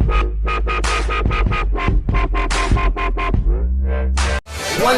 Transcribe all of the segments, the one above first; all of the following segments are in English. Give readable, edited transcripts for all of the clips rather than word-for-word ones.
One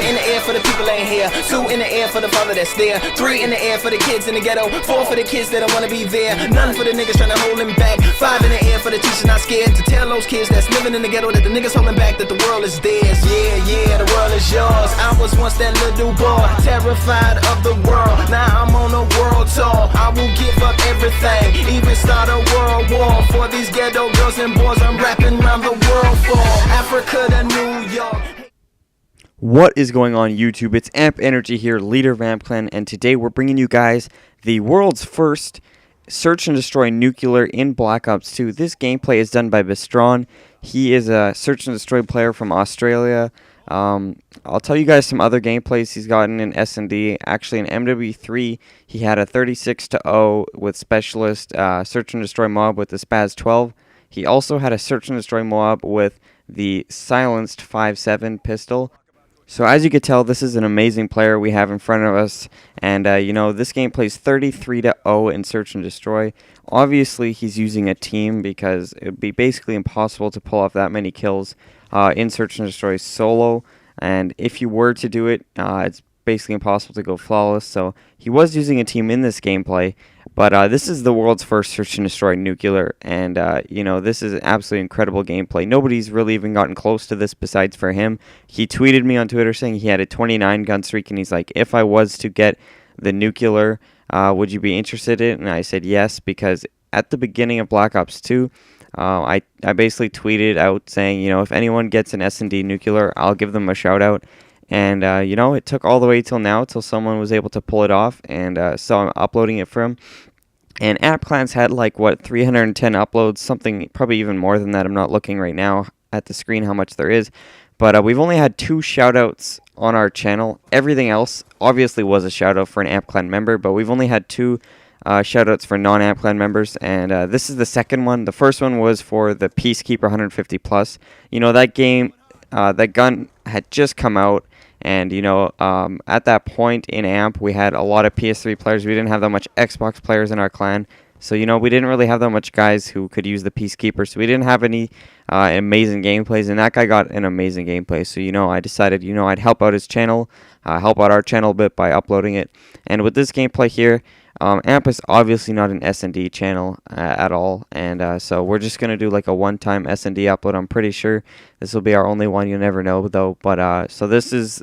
in the air for the people ain't here. Two in the air for the father that's there. Three in the air for the kids in the ghetto. Four for the kids that don't wanna be there. None for the niggas trying to hold him back. Five in the air for the teachers not scared to tell those kids that's living in the ghetto that the niggas holding back that the world is theirs. Yeah, the world is yours. I was once that little boy, terrified of the world. Now I'm on a world tour. I will give up everything, even start a world war for these ghetto girls and boys. I'm rapping around the world for Africa to New York. What is going on YouTube? It's Amp Energy here, leader of Amp Clan, and today we're bringing you guys the world's first search and destroy nuclear in Black Ops 2. This gameplay is done by Bistron. He is a search and destroy player from Australia. I'll tell you guys some other gameplays he's gotten in S&D. Actually, in MW3, he had a 36-0 with specialist search and destroy mob with the Spaz 12. He also had a search and destroy mob with the silenced 5.7 pistol. So as you can tell, this is an amazing player we have in front of us, and you know, this game plays 33-0 in search and destroy. Obviously, he's using a team because it would be basically impossible to pull off that many kills in search and destroy solo, and if you were to do it, it's basically impossible to go flawless. So he was using a team in this gameplay, but this is the world's first search and destroy nuclear, and you know, this is absolutely incredible gameplay. Nobody's really even gotten close to this besides for him. He tweeted me on Twitter saying he had a 29 gun streak, and he's like, if I was to get the nuclear, would you be interested in it? And I said yes, because at the beginning of Black Ops 2, I basically tweeted out saying, you know, if anyone gets an S&D nuclear, I'll give them a shout out. And, you know, it took all the way till now till someone was able to pull it off, and so I'm uploading it for him. And Amp Clan's had like, what, 310 uploads, something probably even more than that. I'm not looking right now at the screen how much there is. But we've only had 2 shoutouts on our channel. Everything else obviously was a shoutout for an Amp Clan member, but we've only had 2 shoutouts for non-Amp Clan members, and this is the second one. The first one was for the Peacekeeper 150 Plus. You know, that game, that gun had just come out, and you know, at that point in Amp, we had a lot of PS3 players. We didn't have that much Xbox players in our clan, so you know, we didn't really have that much guys who could use the Peacekeeper, so we didn't have any amazing gameplays, and that guy got an amazing gameplay. So you know, I decided, you know, I'd help out his channel, help out our channel a bit by uploading it. And with this gameplay here, Amp is obviously not an S&D channel at all, and so we're just going to do like a one-time S&D upload. I'm pretty sure this will be our only one. You never know, though. But so this is,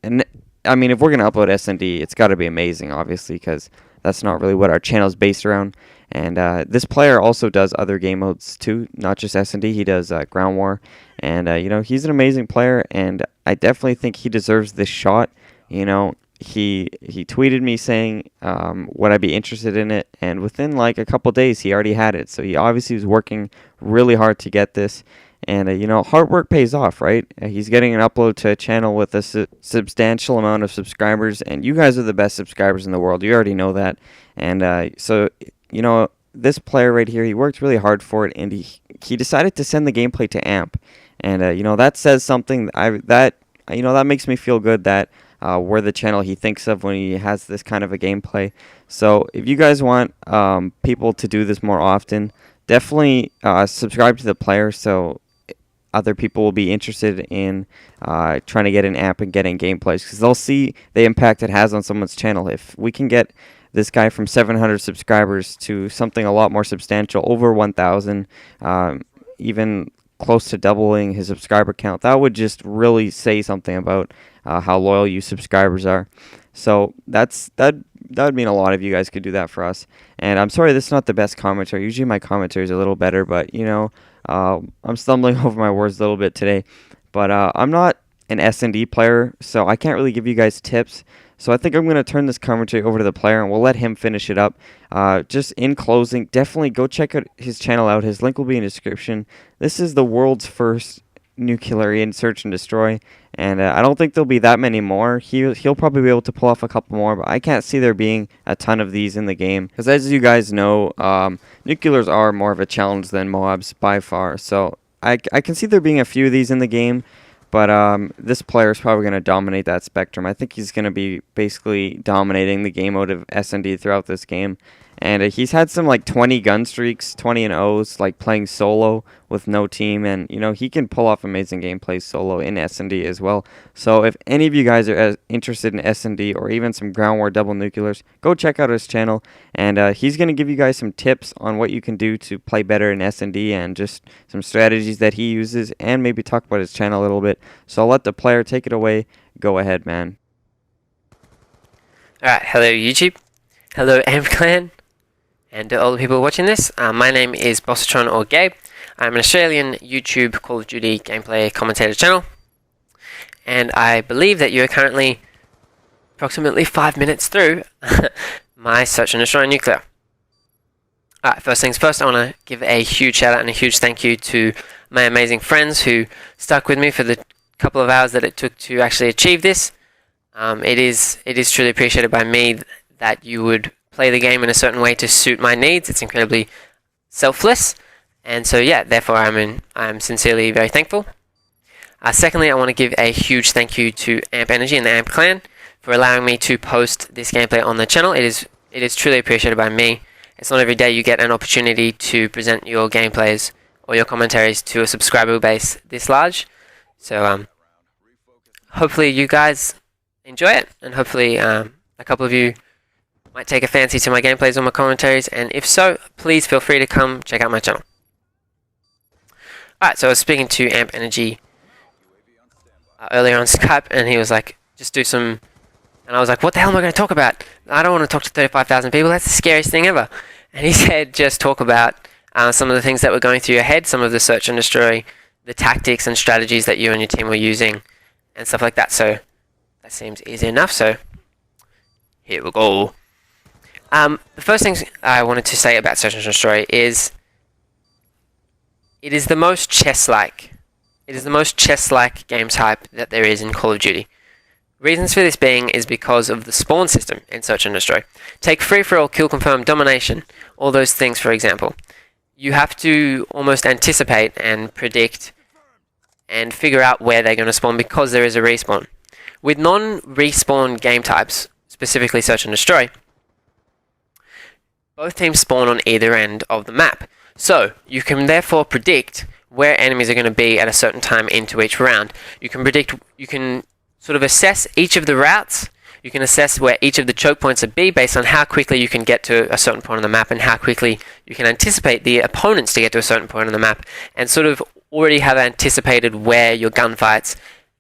and I mean, if we're going to upload S&D, it's got to be amazing, obviously, because that's not really what our channel is based around. And this player also does other game modes too, not just S&D. He does Ground War, and you know, he's an amazing player, and I definitely think he deserves this shot. You know, he tweeted me saying would I be interested in it, and within like a couple days he already had it. So he obviously was working really hard to get this, and you know, hard work pays off, right? He's getting an upload to a channel with a substantial amount of subscribers, and you guys are the best subscribers in the world. You already know that. And so you know, this player right here, he worked really hard for it, and he decided to send the gameplay to Amp, and you know, that says something. That you know, that makes me feel good that we're the channel he thinks of when he has this kind of a gameplay. So if you guys want people to do this more often, definitely subscribe to the player so other people will be interested in trying to get an Amp and getting gameplays, because they'll see the impact it has on someone's channel. If we can get this guy from 700 subscribers to something a lot more substantial, over 1,000, even close to doubling his subscriber count, that would just really say something about how loyal you subscribers are. So that would mean a lot if you guys could do that for us. And I'm sorry this is not the best commentary. Usually my commentary is a little better, but you know, I'm stumbling over my words a little bit today. But I'm not an S&D player, so I can't really give you guys tips. So I think I'm going to turn this commentary over to the player, and we'll let him finish it up. Just in closing, definitely go check out his channel out. His link will be in the description. This is the world's first nuclear in search and destroy, and I don't think there'll be that many more. He'll probably be able to pull off a couple more, but I can't see there being a ton of these in the game, because as you guys know, nuclears are more of a challenge than MOABs by far. So I can see there being a few of these in the game, but this player is probably going to dominate that spectrum. I think he's going to be basically dominating the game mode of S&D throughout this game. And he's had some like 20 gun streaks, 20 and O's, like playing solo with no team. And, you know, he can pull off amazing gameplays solo in S&D as well. So if any of you guys are interested in S&D or even some ground war double nuclears, go check out his channel. And he's going to give you guys some tips on what you can do to play better in S&D and just some strategies that he uses, and maybe talk about his channel a little bit. So I'll let the player take it away. Go ahead, man. Alright, hello YouTube, hello AMP Clan, and to all the people watching this, my name is Bossatron or Gabe. I'm an Australian YouTube Call of Duty gameplay commentator channel, and I believe that you are currently approximately 5 minutes through my Search and Destroy Nuclear. Alright, first things first, I want to give a huge shout out and a huge thank you to my amazing friends who stuck with me for the couple of hours that it took to actually achieve this. It is truly appreciated by me that you would play the game in a certain way to suit my needs. It's incredibly selfless, and so yeah, therefore I'm sincerely very thankful. Secondly, I want to give a huge thank you to AMP Energy and the AMP Clan for allowing me to post this gameplay on the channel. It is truly appreciated by me. It's not every day you get an opportunity to present your gameplays or your commentaries to a subscriber base this large. So hopefully you guys enjoy it, and hopefully a couple of you might take a fancy to my gameplays or my commentaries, and if so, please feel free to come check out my channel. Alright, so I was speaking to AMP Energy earlier on Skype, and he was like, just do some, and I was like, what the hell am I going to talk about? I don't want to talk to 35,000 people, that's the scariest thing ever. And he said, just talk about some of the things that were going through your head, some of the search and destroy, the tactics and strategies that you and your team were using, and stuff like that. So that seems easy enough, so here we go. The first thing I wanted to say about Search and Destroy is it is the most chess-like. It is the most chess-like game type that there is in Call of Duty. Reasons for this being is because of the spawn system in Search and Destroy. Take free-for-all, kill confirm, domination, all those things for example. You have to almost anticipate and predict and figure out where they're going to spawn because there is a respawn. With non-respawn game types, specifically Search and Destroy, both teams spawn on either end of the map. So, you can therefore predict where enemies are going to be at a certain time into each round. You can sort of assess each of the routes. You can assess where each of the choke points would be based on how quickly you can get to a certain point on the map and how quickly you can anticipate the opponents to get to a certain point on the map, and sort of already have anticipated where your gunfights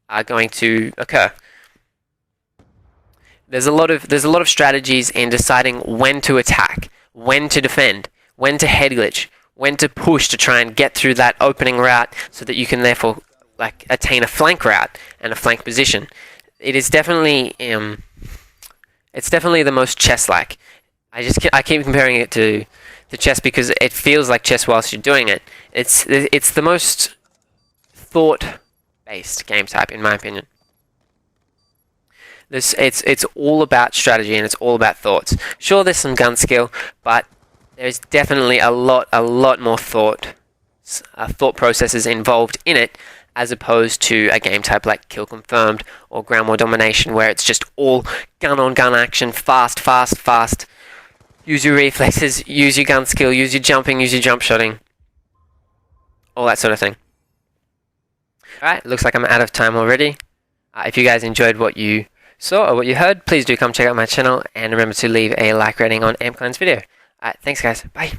are going to occur. There's a lot of strategies in deciding when to attack, when to defend, when to head glitch, when to push to try and get through that opening route so that you can therefore like attain a flank route and a flank position. It is definitely it's definitely the most chess-like. I keep comparing it to chess because it feels like chess whilst you're doing it. It's the most thought-based game type in my opinion. It's all about strategy and it's all about thoughts. Sure, there's some gun skill, but there's definitely a lot more thought processes involved in it, as opposed to a game type like Kill Confirmed or Ground War Domination, where it's just all gun-on-gun action, fast. Use your reflexes, use your gun skill, use your jumping, use your jump shotting, all that sort of thing. Alright, looks like I'm out of time already. If you guys enjoyed what you saw or what you heard, please do come check out my channel, and remember to leave a like rating on AMP Clan's video. Alright, thanks guys, bye.